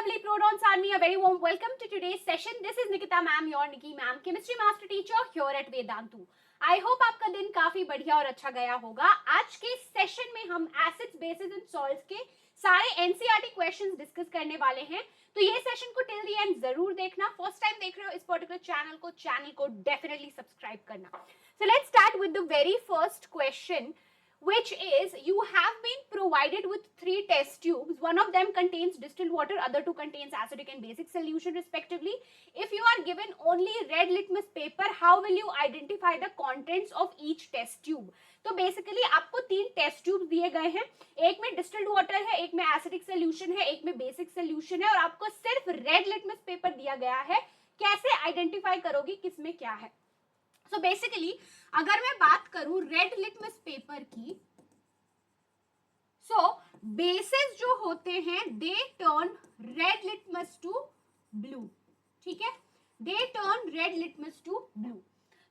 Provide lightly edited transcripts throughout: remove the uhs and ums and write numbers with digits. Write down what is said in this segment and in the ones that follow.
lovely Prodons Army, a very warm welcome to today's session. This is Nikita ma'am, your Nikki ma'am, chemistry master teacher here at Vedantu. I hope आपका दिन काफी बढ़िया और अच्छा गया होगा. आज के सेशन में हम एसिड्स, बेसिस एंड सॉल्ट्स के सारे एनसीईआरटी क्वेश्चंस डिस्कस करने वाले हैं. तो ये सेशन को टिल द एंड जरूर देखना. फर्स्ट टाइम देख रहे हो इस पर्टिकुलर चैनल को डेफिनेटली सब्सक्राइब करना. So let's start with the very first question, which is you have been provided with 3 test tubes. One of them contains distilled water, other 2 contains acidic and basic solution respectively. If you are given only red litmus paper, how will you identify the contents of each test tube? तो basically आपको 3 test tube दिए गए हैं. एक में distilled water है, एक में एसिडिक सोल्यूशन है, एक में बेसिक सोल्यूशन है और आपको सिर्फ रेड लिटमस पेपर दिया गया है. कैसे आइडेंटिफाई करोगे किसमें क्या है? So basically, अगर मैं बात करूं रेड लिटमस पेपर की, so बेसिस जो होते हैं they turn red litmus to blue. ठीक है, they turn red litmus to blue.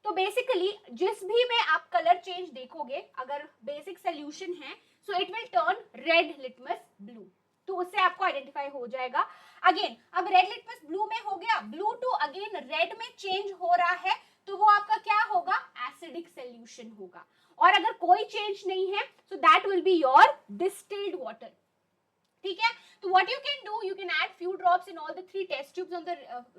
तो बेसिकली जिस भी में आप कलर चेंज देखोगे, अगर बेसिक सोल्यूशन है so it will turn red litmus blue. तो उससे आपको आइडेंटिफाई हो जाएगा. अगेन अब रेड लिटमस ब्लू में हो गया, ब्लू टू अगेन रेड में चेंज हो रहा है तो वो आपका क्या होगा? एसिडिक सोल्यूशन होगा. और अगर कोई चेंज नहीं है so that will be your distilled water. ठीक है, तो what you can do, you can add few drops in all the 3 test tubes on the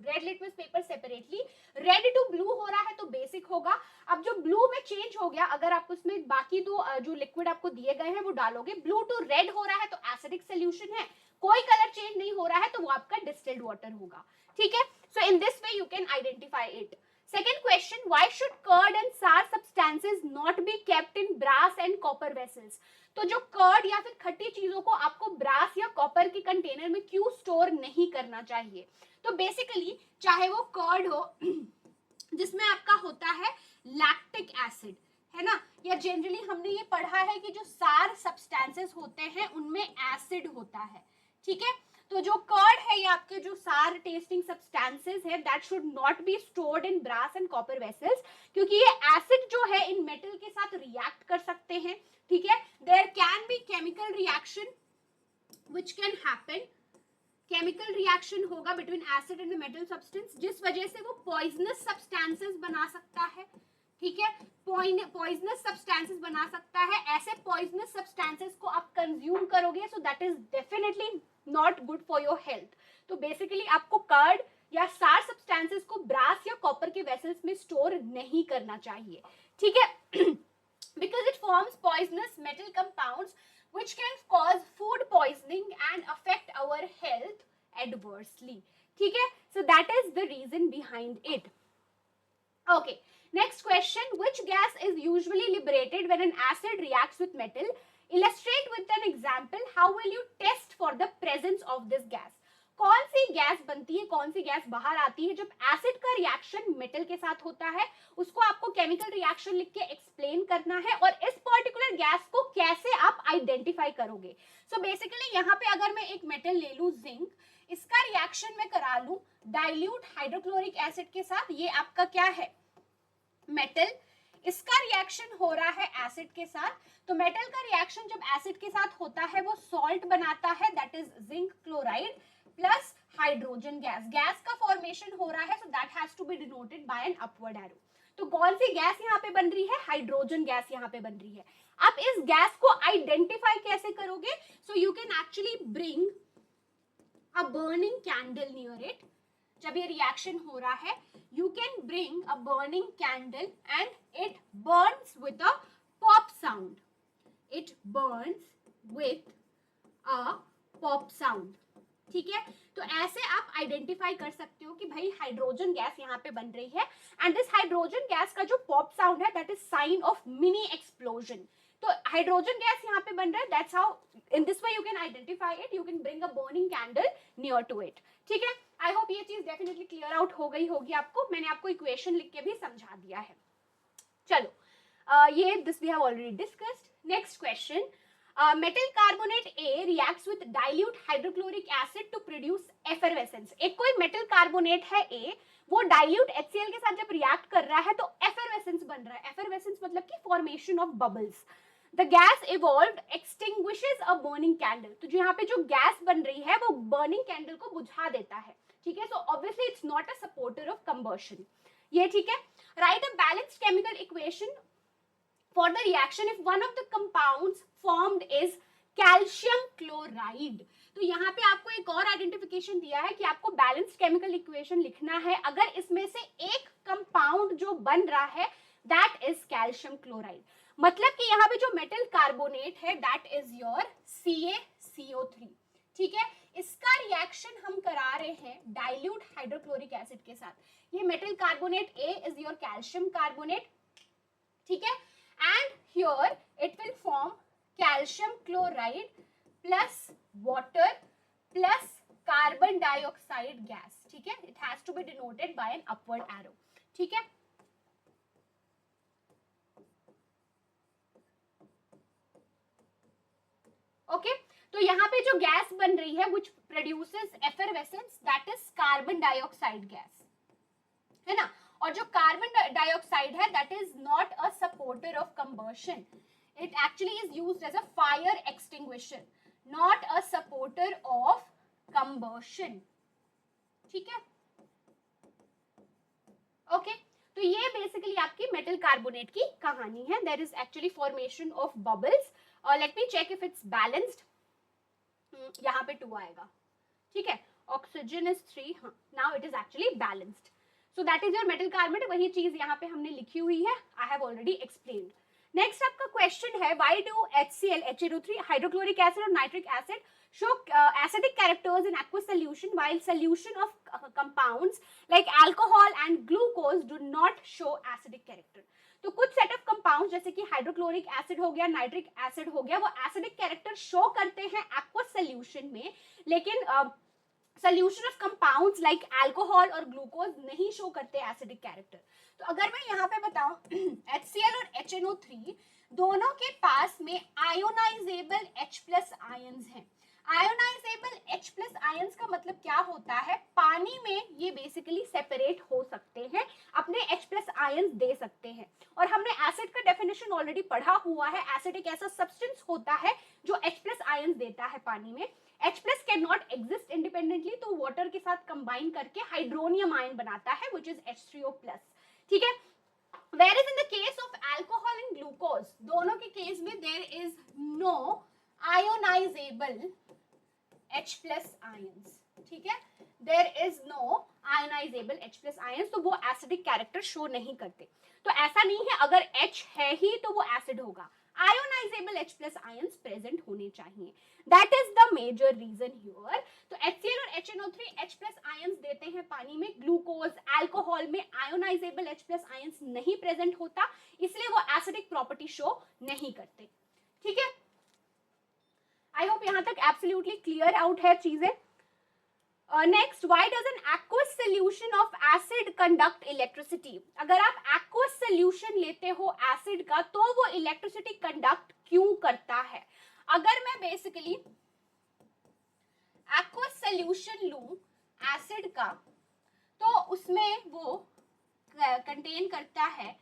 red litmus paper separately. Red to blue हो रहा है तो basic होगा. अब जो ब्लू में चेंज हो गया, अगर आप उसमें बाकी 2 जो लिक्विड आपको दिए गए हैं वो डालोगे, ब्लू टू रेड हो रहा है तो एसिडिक सोल्यूशन है. कोई कलर चेंज नहीं हो रहा है तो वो आपका डिस्टिल्ड वाटर होगा. ठीक है, so in this way you can identify it. Second question, why should curd and sour substances not be kept in brass and copper vessels? तो जो कर्ड या फिर खट्टी चीजों को आपको ब्रास या कॉपर के कंटेनर में क्यों स्टोर नहीं करना चाहिए? तो बेसिकली चाहे वो कर्ड हो जिसमें आपका होता है लैक्टिक एसिड, है ना, या जनरली हमने ये पढ़ा है कि जो सार सब्सटेंसेस होते हैं उनमें एसिड होता है. ठीक है, तो जो कर्ड है या आपके जो सार टेस्टिंग सब्सटेंसेस है that should not be stored in brass and copper vessels, क्योंकि ये एसिड जो है इन मेटल के साथ रिएक्ट कर सकते हैं. ठीक है, there can be chemical reaction which can happen. Chemical reaction होगा between acid and the metal substance, जिस वजह से वो पॉइजनस सब्सटेंसेस बना सकता है. ठीक है, पॉइजनस सब्सटेंसेस बना सकता है. ऐसे पॉइजनस सब्सटेंसेस को आप कंज्यूम करोगे so that is definitely not good for your health. तो बेसिकली आपको कर्ड या सार सब्सटेंसेस को ब्रास या कॉपर के वेसल्स में स्टोर नहीं करना चाहिए. ठीक है, because it forms poisonous metal compounds which can cause food poisoning and affect our health adversely. ठीक है, so that is the reason behind it. Okay, next question, which gas is usually liberated when an acid reacts with metal? Illustrate with an example. How will you test for the presence of this gas? कौन सी gas बनती है, कौन सी gas बाहर आती है जब acid का reaction metal के साथ होता है? उसको आपको केमिकल रिएक्शन लिख के एक्सप्लेन करना है और इस पर्टिकुलर गैस को कैसे आप आइडेंटिफाई करोगे. सो बेसिकली यहाँ पे अगर मैं एक मेटल ले लूं जिंक, इसका रिएक्शन मैं करा लूं डाइल्यूट हाइड्रोक्लोरिक एसिड के साथ, ये आपका क्या है? मेटल. इसका रिएक्शन हो रहा है एसिड के साथ. तो मेटल का रिएक्शन जब एसिड के साथ होता है वो सॉल्ट बनाता है, that is zinc chloride plus hydrogen gas. Gas का फॉर्मेशन हो रहा है so that has to be denoted by an upward arrow. तो कौन सी गैस यहाँ पे बन रही है? हाइड्रोजन गैस यहाँ पे बन रही है. आप इस गैस को आइडेंटिफाई कैसे करोगे? So you can actually bring a burning candle near it. जब ये रिएक्शन हो रहा है you can bring a burning candle and it burns with a pop sound. It burns with a pop sound. ठीक है, तो ऐसे आप आइडेंटिफाई कर सकते हो कि भाई हाइड्रोजन गैस यहाँ पे बन रही है एंड दिस हाइड्रोजन गैस का जो पॉप साउंड है that is sign of mini explosion. तो हाइड्रोजन गैस यहाँ पे बन रहा है, that's how in this way you can identify it. You can bring a burning candle near to it. ठीक है, आई होप ये चीज डेफिनेटली क्लियर आउट हो गई होगी आपको. मैंने आपको इक्वेशन लिख के भी समझा दिया है. चलो ये this we have already discussed. Next question, metal carbonate A reacts with dilute hydrochloric acid to produce effervescence. एक कोई मेटल कार्बोनेट है A, वो डाइल्यूट HCl के साथ जब रिएक्ट कर रहा है तो effervescence बन रहा है. effervescence मतलब कि formation of bubbles. The gas evolved extinguishes a burning candle, तो जो यहाँ पे जो गैस बन रही है वो बर्निंग कैंडल को बुझा देता है, ठीक है। So obviously it's not a supporter of combustion, ये ठीक है। Right a balanced chemical equation for the reaction if one of the compounds formed is calcium chloride। तो यहाँ पे आपको एक और आइडेंटिफिकेशन दिया है कि आपको बैलेंस्ड केमिकल इक्वेशन लिखना है अगर इसमें से एक कंपाउंड जो बन रहा है दैट इज कैल्शियम क्लोराइड। मतलब कि यहाँ पे जो मेटल कार्बोनेट है दैट इज योर CaCO3, ठीक है। इसका रिएक्शन हम करा रहे हैं डाइल्यूट हाइड्रोक्लोरिक एसिड के साथ। ये metal carbonate A is your calcium carbonate, ठीक है, and here it will form calcium chloride plus water plus carbon dioxide gas, ठीक है। it has to be denoted by an upward arrow, ठीक है। Okay तो यहाँ पे जो गैस बन रही है which produces effervescence that is carbon dioxide gas, है ना। और जो कार्बन डाइऑक्साइड है that is not a supporter of combustion, it actually is used as a fire extinguisher, not a supporter of combustion, ठीक है। ओके तो ये basically आपकी मेटल कार्बोनेट की कहानी है। There is actually formation of bubbles, let me check if it's balanced, यहाँ पे 2 आएगा, ठीक है। ऑक्सीजन इज 3, हाँ now it is actually balanced. So that is your metal carbonate, वही चीज यहाँ पे हमने लिखी हुई है, I have already explained. Next आपका question है why do HCl, HNO3, hydrochloric acid और nitric acid show acidic characters in aqueous solution while solution of compounds like alcohol and glucose do not show acidic character। तो कुछ set of compounds जैसे कि hydrochloric acid हो गया, nitric acid हो गया, वो एसिडिक कैरेक्टर शो करते हैं एक्वस सोल्यूशन में, लेकिन solution of compounds like alcohol और ग्लूकोज नहीं शो करते एसिडिक कैरेक्टर। तो अगर मैं यहाँ पे बताऊं HCl और HNO3 दोनों के पास में आयोनाइजेबल H+ आयंस हैं। आयोनाइजेबल H+ आयंस का मतलब क्या होता है, पानी में ये बेसिकली सेपरेट हो सकते हैं, अपने H+ आयंस दे सकते हैं। और हमने एसिड का डेफिनेशन ऑलरेडी पढ़ा हुआ है, एसिड एक ऐसा सब्सटेंस होता है जो H+ आयंस देता है पानी में। H+ can not exist independently, तो वाटर के साथ कंबाइन करके हाइड्रोनियम आयन बनाता है which is H3O+, ठीक है। Whereas in the case of alcohol and glucose, दोनों के केस में there is no ionizable H+ ions, ठीक है। There is no ionizable H+ ions, तो वो एसिडिक कैरेक्टर शो नहीं करते। तो ऐसा नहीं है अगर H है ही तो वो एसिड होगा, आयोनाइजेबल H+ आयंस प्रेजेंट होने चाहिए, that is the major reason here. तो HCl और HNO3 H+ आयंस देते हैं पानी में, ग्लूकोज अल्कोहल में आयोनाइजेबल H+ आयंस नहीं प्रेजेंट होता, इसलिए वो एसिडिक प्रॉपर्टी शो नहीं करते, ठीक है। आई होप यहां तक एब्सोल्युटली क्लियर आउट है चीजें। Next, why does an aqueous solution of acid conduct electricity. अगर आप एक्वस सॉल्यूशन लेते हो एसिड का तो वो इलेक्ट्रिसिटी कंडक्ट क्यों करता है। अगर मैं बेसिकली एक्वस सॉल्यूशन लूं एसिड का तो उसमें वो कंटेन करता है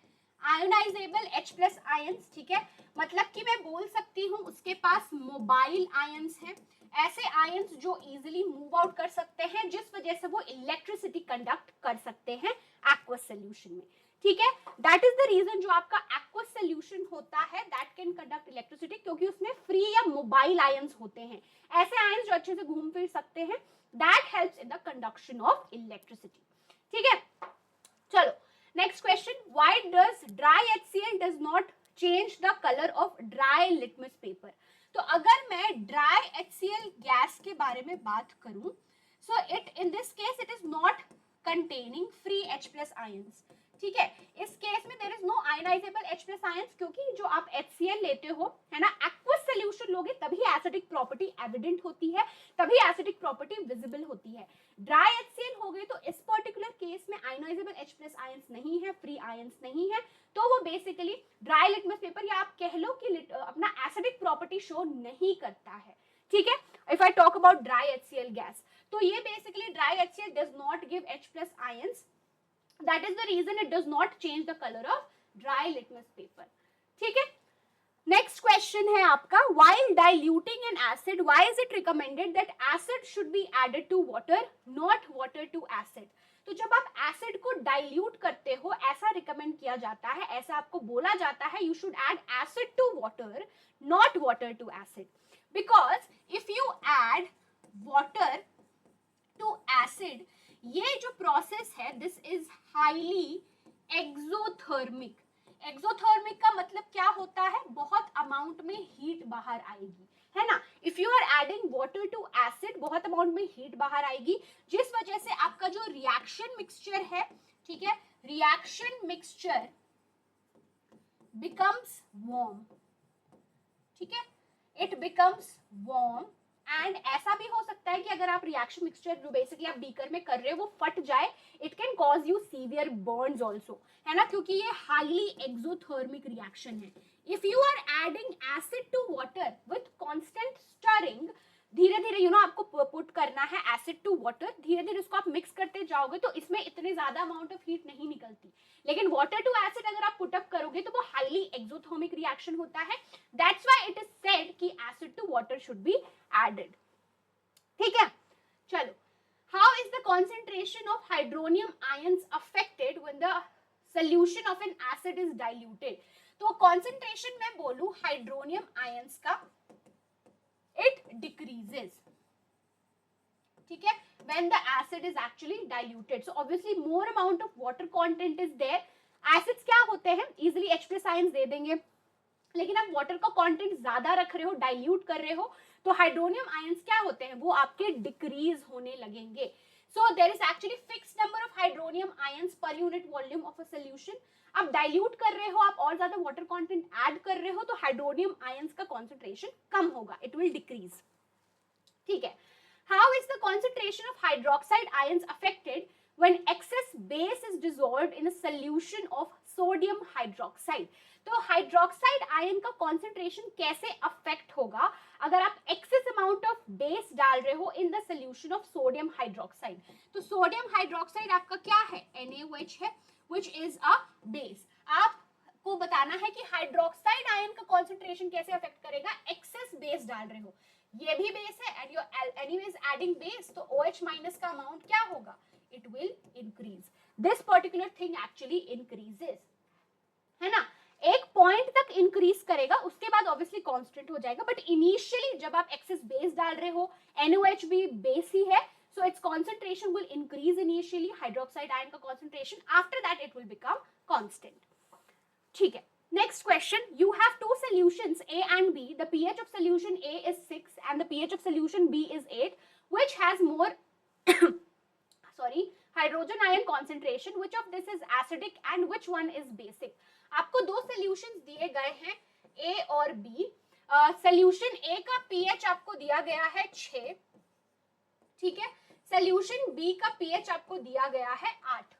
आयोनाइजेबल H+ आयंस, ठीक है। मतलब कि मैं बोल सकती हूँ उसके पास मोबाइल आयंस हैं, ऐसे आयंस जो इजीली मूव आउट कर सकते हैं, जिस वजह से वो इलेक्ट्रिसिटी कंडक्ट कर सकते हैं एक्वस सॉल्यूशन में, ठीक है। दैट इज द रीजन जो आपका एक्वस सॉल्यूशन होता है दैट कैन कंडक्ट इलेक्ट्रिसिटी, क्योंकि उसमें फ्री या मोबाइल आयंस होते हैं, ऐसे आयंस जो अच्छे से घूम फिर सकते हैं, that helps in the conduction of electricity, ठीक है। चलो next question, why does dry HCl does not change the colour of dry litmus paper. तो अगर मैं ड्राई HCl गैस के बारे में बात करूं, so it in this case it is not containing free H+ ions, ठीक है। इस केस में there is no ionisable H+ ions, क्योंकि जो आप HCl लेते हो है ना, एक्वस सॉल्यूशन लोगे तभी एसिडिक प्रॉपर्टी एविडेंट होती है, तभी एसिडिक प्रॉपर्टी विजिबल होती है। ड्राई HCl हो गई तो इस पर्टिकुलर केस में आयनाइजेबल H+ आयंस नहीं है, फ्री आयंस नहीं है, तो वो बेसिकली ड्राई लिटमस पेपर या आप कह लो कि अपना एसिडिक प्रॉपर्टी शो नहीं करता है, ठीक है। If I talk about dry HCl gas, तो ये basically dry HCl does not give H+ ions, that is the reason it does not change the color of dry litmus paper, ठीक है। Next question है आपका, while diluting an acid, why is it recommended that acid should be added to water, not water to acid? तो जब आप acid को dilute करते हो ऐसा रिकमेंड किया जाता है, ऐसा आपको बोला जाता है, you should add acid to water, not water to acid, because if you add water to acid, ये जो प्रोसेस है this is highly exothermic. Exothermic का मतलब क्या होता है, बहुत अमाउंट में हीट बाहर आएगी, है ना। If you are adding water to acid, बहुत अमाउंट में हीट बाहर आएगी, जिस वजह से आपका जो रिएक्शन मिक्सचर है, ठीक है, रिएक्शन मिक्सचर बिकम्स वार्म, ठीक है, इट बिकम्स वार्म। एंड ऐसा भी हो सकता है कि अगर आप रिएक्शन मिक्सचर जो बेसिकली आप बीकर में कर रहे हो वो फट जाए, it can cause you severe burns also, है ना, क्योंकि ये हाईली एक्सोथर्मिक रिएक्शन है। If you are adding acid to water with constant stirring, धीरे धीरे यू नो आपको पुट करना है एसिड टू वाटर, धीरे धीरे उसको आप मिक्स करते जाओगे तो इसमें इतने ज्यादा अमाउंट ऑफ हीट नहीं निकलती। लेकिन वाटर टू एसिड अगर आप पुट अप करोगे तो वो हाईली एक्सोथर्मिक रिएक्शन होता है, that's why it is said कि acid to water should be added, ठीक है। चलो, how is the concentration of hydronium ions affected when the solution of an acid is diluted? तो कॉन्सेंट्रेशन मैं बोलूं hydronium ions का, it decreases, ठीक है, when the acid is actually diluted, so obviously more amount of water content is there। acids क्या होते हैं, easily H plus ions दे देंगे, लेकिन आप वाटर का कंटेंट ज्यादा रख रहे हो, डाइल्यूट कर रहे हो, तो हाइड्रोनियम आयंस क्या होते हैं, वो आपके डिक्रीज होने लगेंगे। So there is actually fixed number of hydronium ions per unit volume of a solution. आप डाइल्यूट कर रहे हो, आप और ज्यादा वाटर कंटेंट ऐड कर रहे हो, तो हाइड्रोनियम आयंस का कॉन्सेंट्रेशन कम होगा, इट विल डिक्रीज, ठीक है। How is the concentration of hydroxide ions affected when excess base is dissolved in a solution of sodium hydroxide? तो हाइड्रोक्साइड आयन का कॉन्सेंट्रेशन कैसे अफेक्ट होगा अगर आप एक्सेस अमाउंट ऑफ बेस डाल रहे हो in the solution of sodium hydroxide? तो सोडियम हाइड्रोक्साइड आपका क्या है, NaOH है, which is a base। आपको बताना है कि हाइड्रोक्साइड आयन का कॉन्सेंट्रेशन कैसे अफेक्ट करेगा, एक्सेस बेस डाल रहे हो, ये भी बेस है and you anyways adding base, तो OH माइनस का अमाउंट क्या होगा, it will increase, this particular thing actually increases, है ना, एक पॉइंट तक इंक्रीज करेगा, उसके बाद ऑब्वियसली कांस्टेंट हो जाएगा, बट इनिशियली जब आप एक्सेस बेस डाल रहे हो, NaOH भी बेस ही है, so its concentration will increase initially, hydroxide ion का concentration, after that it will become constant, ठीक है। Next question, you have two solutions A and B, the pH of solution A is 6 and the pH of solution B is 8, which has more hydrogen ion concentration, which of this is acidic and which one is basic? आपको दो solutions दिए गए हैं A और B। Solution A का pH आपको दिया गया है 6, ठीक है, सॉल्यूशन B का pH आपको दिया गया है 8,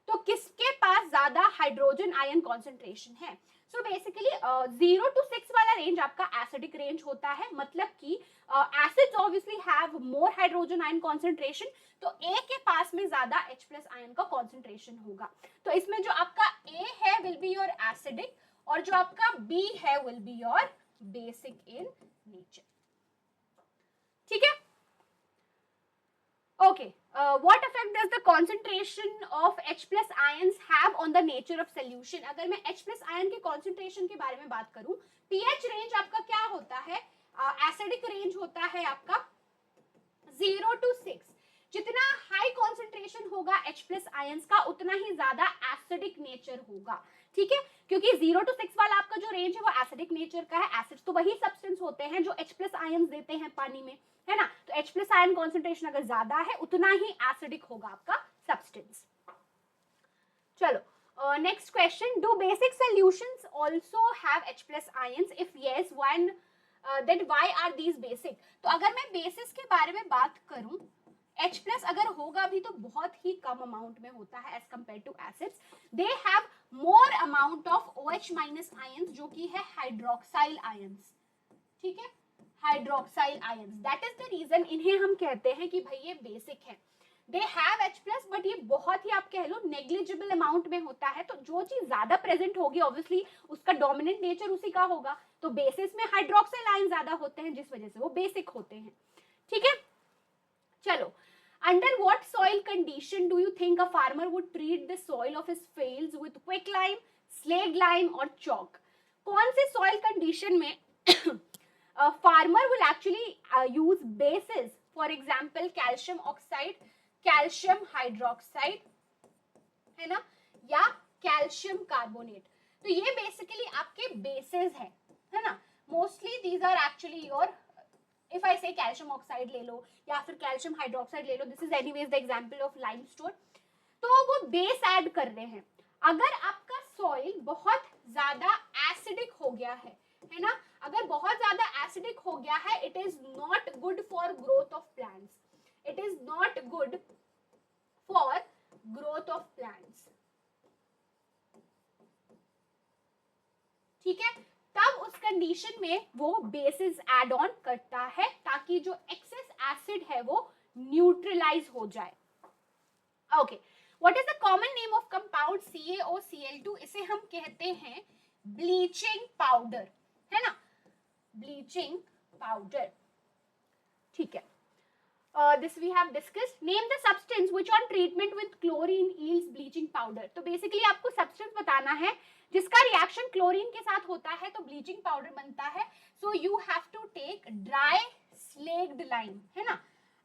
तो किसके पास ज्यादा हाइड्रोजन आयन कॉन्सेंट्रेशन है? सो बेसिकली 0 to 6 वाला रेंज आपका एसिडिक रेंज होता है, मतलब कि acids obviously have more hydrogen ion concentration, तो A के पास में ज्यादा H प्लस आयन का कॉन्सेंट्रेशन होगा। तो इसमें जो आपका A है विल बी योर एसिडिक और जो आपका B है will be your basic in nature, ठीक है। Okay, what effect does the concentration of H plus ions have on the nature of solution? अगर मैं H plus ion के concentration के बारे में बात करूं, pH range आपका क्या होता है, acidic range होता है आपका 0 to 6। जितना हाई कॉन्सेंट्रेशन होगा H प्लस आयंस का उतना ही ज्यादा एसिडिक नेचर होगा, ठीक है, क्योंकि 0 to 6 वाला आपका जो रेंज है वो एसिडिक नेचर का है। एसिड्स तो वही सब्सटेंस होते हैं जो H प्लस आयंस देते हैं पानी में, है ना, तो H प्लस आयन कॉन्सेंट्रेशन अगर ज्यादा है उतना ही एसिडिक होगा आपका सब्सटेंस। चलो next question, do basic solutions also have H plus ions? If yes, when then why are these basic? तो अगर मैं बेसिस के बारे में बात करूं, H प्लस अगर होगा भी तो बहुत ही कम अमाउंट में होता है as compare to acids. They have more amount of OH minus ions जो कि है हाइड्रोक्साइल आयंस, ठीक है, hydroxyl ions. That is the reason इन्हें हम कहते हैं कि भाई ये बेसिक है। दे हैव H+, बट ये बहुत ही आप कह लो नेग्लिजिबल अमाउंट में होता है। तो जो चीज ज्यादा प्रेजेंट होगी ऑब्वियसली उसका डोमिनेंट नेचर उसी का होगा। तो बेसिस में हाइड्रोक्सिल आयन ज्यादा होते हैं जिस वजह से वो बेसिक होते हैं। ठीक है, चलो, under what soil condition do you think a farmer would treat the soil of his fields with quicklime, slag lime or chalk? कौन से soil condition में farmer will actually use bases, for example calcium oxide, calcium hydroxide, है ना, या calcium carbonate. तो ये basically आपके bases है ना। Mostly these are actually your, if I say calcium oxide ले लो या फिर कैल्शियम हाइड्रोक्साइड ले लो, this is anyways the example of limestone. तो वो बेस ऐड कर रहे हैं। अगर आपका सॉइल बहुत ज्यादा एसिडिक हो गया है ना, अगर बहुत ज्यादा एसिडिक हो गया है, it is not good for growth of plants, it is not good for growth of plants. ठीक है, तब उस कंडीशन में वो बेसिस ऐड ऑन करता है ताकि जो एक्सेस एसिड है वो न्यूट्रलाइज हो जाए। Okay, what is the common name of compound CaOCl2? इसे हम कहते हैं ब्लीचिंग पाउडर, है ना, ब्लीचिंग पाउडर। ठीक है, this we have discussed. Name the substance which on treatment with chlorine yields bleaching powder. तो बेसिकली आपको सब्सटेंस बताना है जिसका रिएक्शन क्लोरीन के साथ होता है तो ब्लीचिंग पाउडर बनता है। So you have to take dry slaked lime, है ना।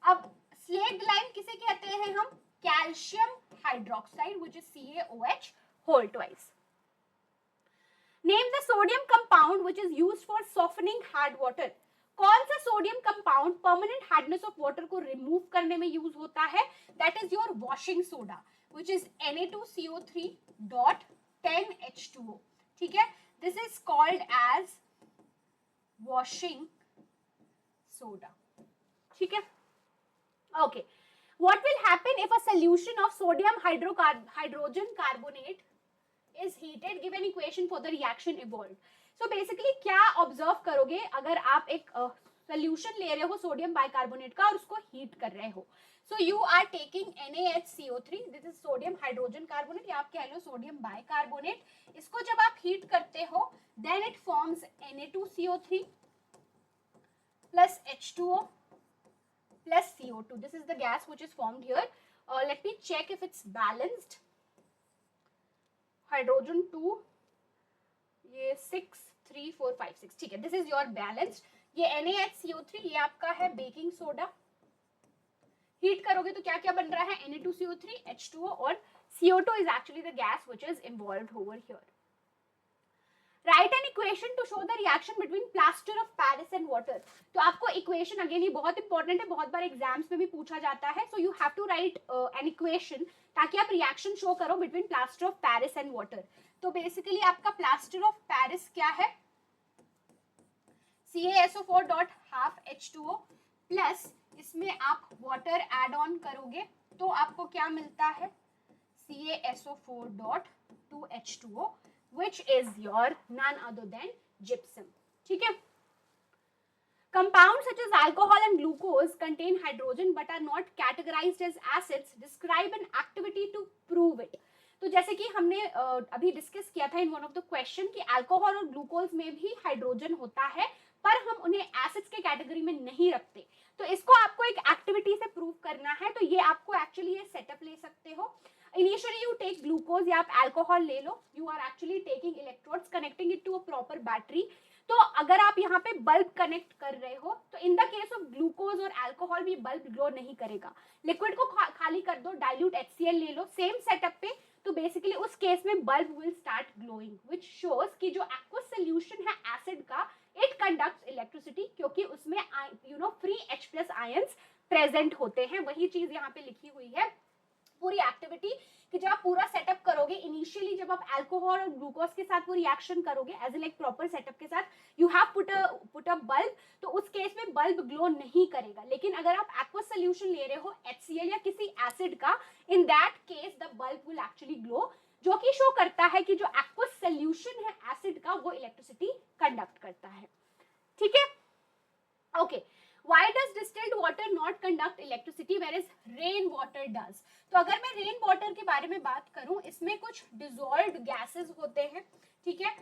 अब स्लेग्ड लाइम किसे कहते हैं हम? Calcium hydroxide which is CaOH whole twice. Name the sodium compound which is used for softening hard water. कौन सा sodium compound permanent hardness of water को रिमूव करने में यूज होता है? That is your washing soda which is Na2CO3.10H2O। ठीक है, this is called as washing soda. ठीक है, okay, what will happen if a solution of sodium hydrogen carbonate is heated? Give an equation for the reaction evolved. So basically क्या observe करोगे अगर आप एक solution ले रहे हो सोडियम बाइकार्बोनेट का और उसको हीट कर रहे हो? So you are taking NaHCO3, this is sodium hydrogen carbonate या आप कह लो सोडियम बाइकार्बोनेट। इसको जब आप हीट करते हो then it forms Na2CO3 plus H2O plus CO2. This is the gas which is formed here. Let me check if it's balanced. Hydrogen 2, ये 6 3 4 5 6, ठीक है, दिस इज योर बैलेंस्ड। ये NaHCO3 ये आपका है बेकिंग सोडा। हीट करोगे तो क्या क्या बन रहा है? Na2CO3, H2O और CO2 is actually the gas which is involved over here. Write an equation to show the reaction between plaster of Paris and water. तो आपको इक्वेशन अगेन ये बहुत इंपॉर्टेंट है, बहुत बार एग्जाम्स में भी पूछा जाता है। So you have to write an equation ताकि आप रिएक्शन शो करो between plaster of Paris and water. तो बेसिकली आपका प्लास्टर ऑफ पेरिस क्या है? CaSO4.12H2O प्लस इसमें आप वाटर ऐड ऑन करोगे तो आपको क्या मिलता है? CaSO4.2H2O which is your none other than gypsum. ठीक है, compounds such as alcohol and glucose contain hydrogen but are not categorized as acids. Describe an activity to prove it. तो जैसे कि हमने अभी डिस्कस किया था in one of the question कि अल्कोहल और ग्लूकोज में भी हाइड्रोजन होता है पर हम उन्हें एसिड्स के कैटेगरी में नहीं रखते। तो इसको आपको एक एक्टिविटी से प्रूव करना है। तो ये आपको एक्चुअली ये सेटअप ले सकते हो। Initially you take glucose या आप अल्कोहल ले लो, you are actually taking electrodes connecting it to a proper battery. तो अगर आप यहाँ पे बल्ब कनेक्ट कर रहे हो तो in the case of glucose और अल्कोहल भी बल्ब ग्लो नहीं करेगा। लिक्विड को खाली कर दो, डाइल्यूट HCl ले लो सेम सेटअप पे, तो बेसिकली उस केस में bulb will start glowing which shows कि जो एक्वस सॉल्यूशन है एसिड का इट कंडक्ट्स इलेक्ट्रिसिटी क्योंकि उसमें you know free H+ ions present होते हैं। वही चीज यहाँ पे लिखी हुई है पूरी एक्टिविटी कि जब आप पूरा सेटअप करोगे इनिशियली जब आप अल्कोहल और ग्लूकोज के साथ वो रिएक्शन करोगे एज लाइक प्रॉपर सेटअप के साथ you have put a bulb, तो उस केस में बल्ब ग्लो नहीं करेगा। लेकिन अगर आप एक्वस सॉल्यूशन ले रहे हो HCl या किसी एसिड का, in that case the bulb will actually glow, जो कि शो करता है कि जो एक्वस सॉल्यूशन है एसिड का वो इलेक्ट्रिसिटी कंडक्ट करता है। ठीक है, okay. Why does distilled distilled water not conduct electricity whereas rain water does. तो अगर मैं रेन वाटर के बारे में बात करूं, इसमें कुछ डिजॉल्व्ड गैसेस होते हैं, ठीक है,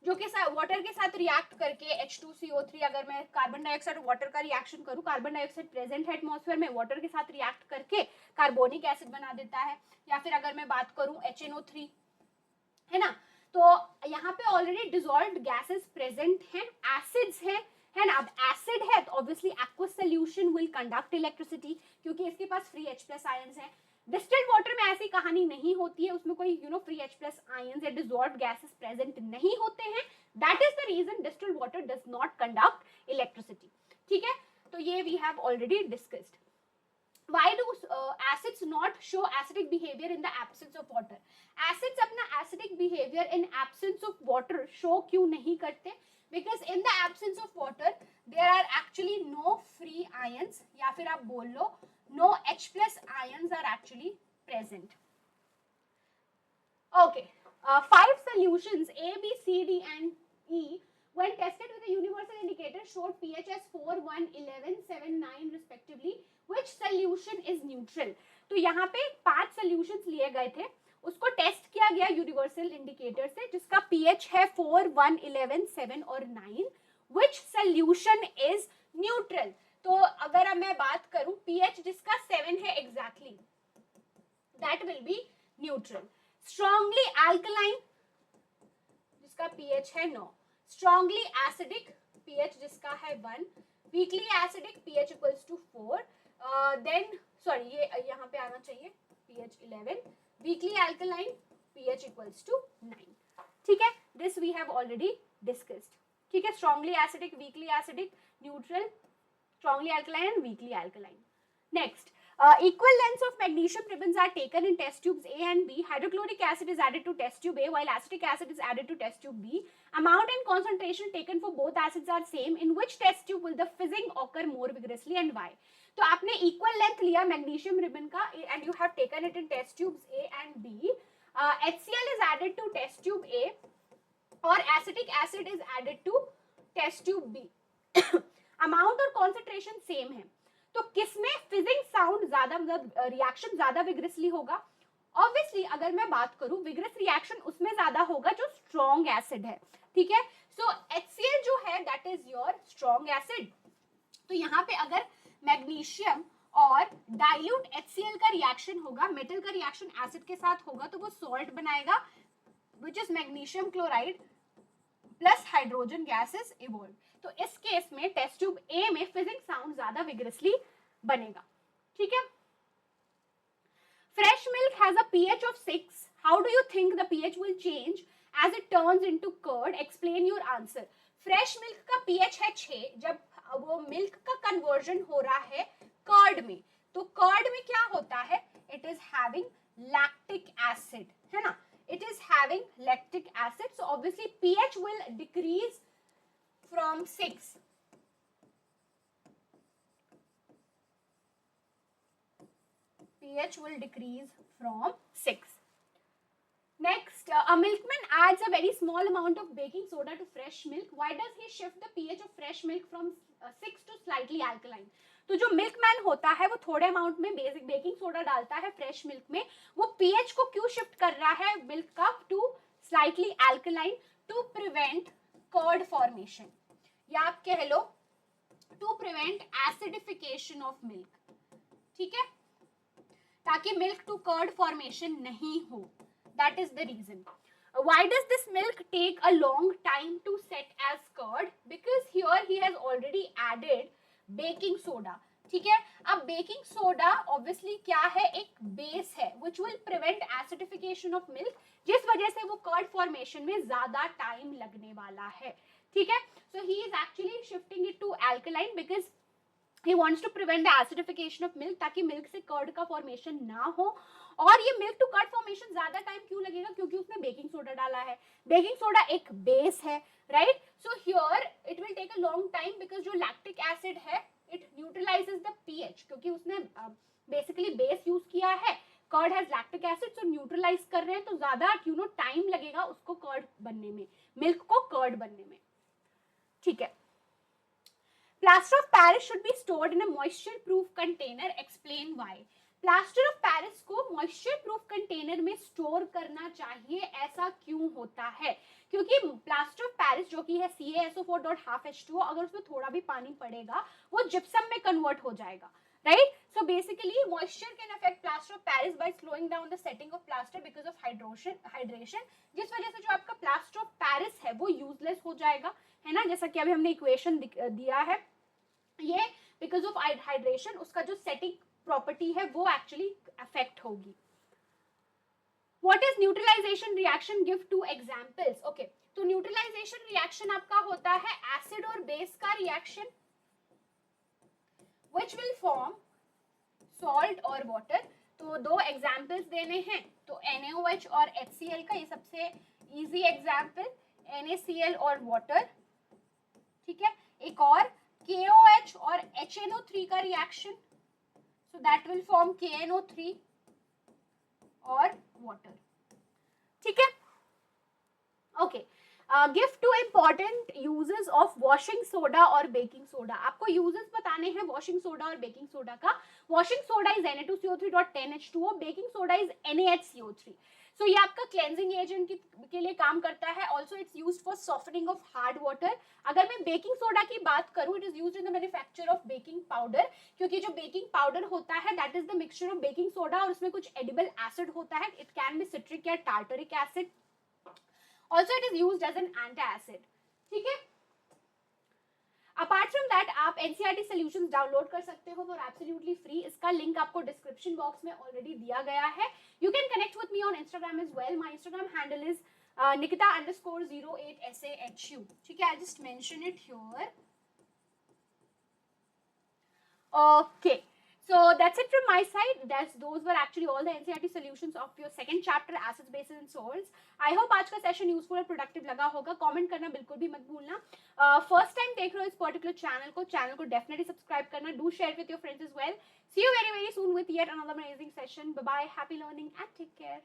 जो कि वाटर के साथ रिएक्ट करके H2CO3, अगर मैं कार्बन डाइऑक्साइड और वाटर का रिएक्शन करूं, कार्बन डाइऑक्साइड प्रेजेंट है एटमॉस्फेयर में, वाटर के साथ रिएक्ट करके कार्बोनिक एसिड बना देता है। या फिर अगर मैं बात करूं HNO3, है ना, तो यहाँ पे ऑलरेडी डिजॉल्व्ड गैसेस प्रेजेंट हैं, एसिड्स हैं, है ना। अब एसिड है तो obviously aqueous solution will conduct electricity, क्योंकि इसके पास फ्री H+ आयंस हैं। डिस्टिल्ड वाटर में ऐसी कहानी नहीं होती है, उसमें कोई फ्री H+ आयंस या डिसॉल्व्ड गैसेस प्रेजेंट नहीं होते हैं। That is the reason distilled water does not conduct electricity, ठीक है। तो ये we have already discussed. Why do acids not show acidic behavior in the absence of water? Acids अपना acidic behavior in absence of water show क्यों नहीं करते? Because in the absence of water there are actually no free ions, या फिर आप बोल लो no H+ ions are actually present. Okay, 5 solutions A, B, C, D and E when tested with a universal indicator showed pH as 4, 1, 11, 7, 9 respectively. Which solution is neutral? तो यहाँ पे 5 solutions लिए गए थे, उसको टेस्ट किया गया यूनिवर्सल इंडिकेटर से, जिसका pH है 4, 1, 11, 7 और 9. Which solution is neutral? तो अगर मैं बात करूं pH जिसका 7 है exactly, that will be neutral. Strongly alkaline जिसका pH है 9, strongly acidic pH जिसका है 1, weakly acidic pH equals to 4, then sorry ये यहाँ पे आना चाहिए pH 11, weakly alkaline pH equals to 9, ठीक है। this we have already discussed, ठीक है। strongly acidic, weakly acidic, neutral, strongly alkaline and weakly alkaline. Next, equal lengths of magnesium ribbons are taken in test tubes A and B. Hydrochloric acid is added to test tube A while acetic acid is added to test tube B. Amount and concentration taken for both acids are same. In which test tube will the fizzing occur more vigorously and why? तो आपने equal length लिया magnesium ribbon का and you have taken it in test tubes A and B. HCl is added to test tube A और acetic acid is added to test tube B. Amount और concentration same है, तो किसमें fizzing sound ज्यादा, मतलब reaction ज्यादा vigorously होगा? Obviously अगर मैं बात करूं विग्रस रिएक्शन उसमें ज्यादा होगा जो स्ट्रॉन्ग एसिड है, ठीक है। सो HCl जो है that is your strong acid. तो यहाँ पे अगर मैग्नीशियम और डाइल्यूट HCl का रिएक्शन होगा, मेटल का रिएक्शन एसिड के साथ होगा, तो वो सॉल्ट बनाएगा which is magnesium chloride plus hydrogen gases evolve. तो इस केस में टेस्ट ट्यूब ए में फिजिंग साउंड ज्यादा विग्रसली बनेगा, ठीक है। Fresh milk has a pH of 6. How do you think the pH will change as it turns into curd? Explain your answer. Fresh milk का pH है 6, जब वो मिल्क का कन्वर्जन हो रहा है कर्ड में, तो कर्ड में क्या होता है? It is having lactic acid, है ना, it is having lactic acid, so obviously pH will decrease from 6. pH will decrease from 6. Next, a milkman adds a very small amount of baking soda to fresh milk. Why does he shift the pH of fresh milk from 6 to slightly alkaline? तो जो milkman होता है वो थोड़े amount में baking soda डालता है fresh milk में, वो पीएच को क्यों शिफ्ट कर रहा है मिल्क का to slightly alkaline? To prevent curd formation, या आप कह लो to prevent acidification of milk, ठीक है, ताकि मिल्क टू कर्ड फॉर्मेशन नहीं हो। That is the reason. Why does this milk take a long time to set as curd? Because here he has already added baking soda, ठीक है। अब baking soda obviously क्या है? एक base है which will prevent acidification of milk, जिस वजह से वो कर्ड फॉर्मेशन में ज्यादा टाइम लगने वाला है, ठीक है। So he is actually shifting it to alkaline because he wants to prevent the acidification of milk, ताकि मिल्क से कर्ड का फॉर्मेशन ना हो। और ये मिल्क टू कर्ड फॉर्मेशन ज्यादा टाइम क्यों लगेगा? क्योंकि उसने बेकिंग सोडा डाला है, बेकिंग सोडा एक बेस है, right. So here it will take a long time because जो लैक्टिक एसिड है इट न्यूट्रलाइजेस द पीएच, क्योंकि उसने बेसिकली बेस यूज किया है, curd has lactic acid, so neutralize कर रहे हैं, तो ज्यादा टाइम लगेगा उसको कर्ड बनने में, मिल्क को कर्ड बनने में, ठीक है। Plaster of Paris should be stored in a moisture proof container. Explain why. Plaster of Paris को मॉइस्चर प्रूफ कंटेनर में स्टोर करना चाहिए, ऐसा क्यों होता है? क्योंकि प्लास्टर ऑफ पेरिस जो कि है CaSO4.12H2O, अगर उसमें थोड़ा भी पानी पड़ेगा वो जिप्सम में कन्वर्ट हो जाएगा, right? So basically moisture can affect plaster of Paris by slowing down the setting of plaster because of hydration, जिस वजह से जो आपका plaster of Paris है वो useless हो जाएगा, है ना, जैसा कि अभी हमने इक्वेशन दिया है, ये because of hydration उसका जो setting प्रॉपर्टी है वो एक्चुअली अफेक्ट होगी. What is neutralization reaction? Give two examples. Okay, तो न्यूट्रलाइजेशन रिएक्शन आपका होता है एसिड और बेस का reaction which will form salt और water. तो दो एग्जाम्पल्स देने हैं, तो NaOH और HCl का, ये सबसे इजी एग्जाम्पल, NaCl और वाटर, ठीक है. एक और KOH और HNO3 का reaction, so that will form KNO3 और water, ठीक है. Okay, give two important uses of washing soda और baking soda. आपको uses बताने हैं washing soda और baking soda का. Washing soda is Na2CO3.10H2O, baking soda is NaHCO3. So ये आपका cleansing agent के लिए काम करता है. Also it's used for softening of hard water. अगर मैं baking soda की बात करूँ, it is used in the manufacture of baking powder, क्योंकि जो baking powder होता है that is the mixture of baking soda और उसमें कुछ edible acid होता है. It can be citric या tartaric acid. Also it is used as an anti-acid, ठीक है. Apart from that, आप NCERT solutions डाउनलोड कर सकते हो फॉर एब्सोल्युटली फ्री. इसका लिंक आपको डिस्क्रिप्शन बॉक्स में ऑलरेडी दिया गया है. You can connect with me on Instagram as well. My Instagram handle is Nikita_08SAHU. ठीक है, I'll just mention it here. Okay. So that's it from my side. Those were actually all the NCERT solutions of your second chapter, acids, bases and salts. I hope आज का session useful और productive लगा होगा. Comment करना बिल्कुल भी मत भूलना. फर्स्ट टाइम देख रहे हो इस पर्टिकुलर चैनल को डेफिनेटली सब्सक्राइब करना. Do share with your friends as well. See you very soon with yet another amazing session. Bye bye. Happy learning and take care.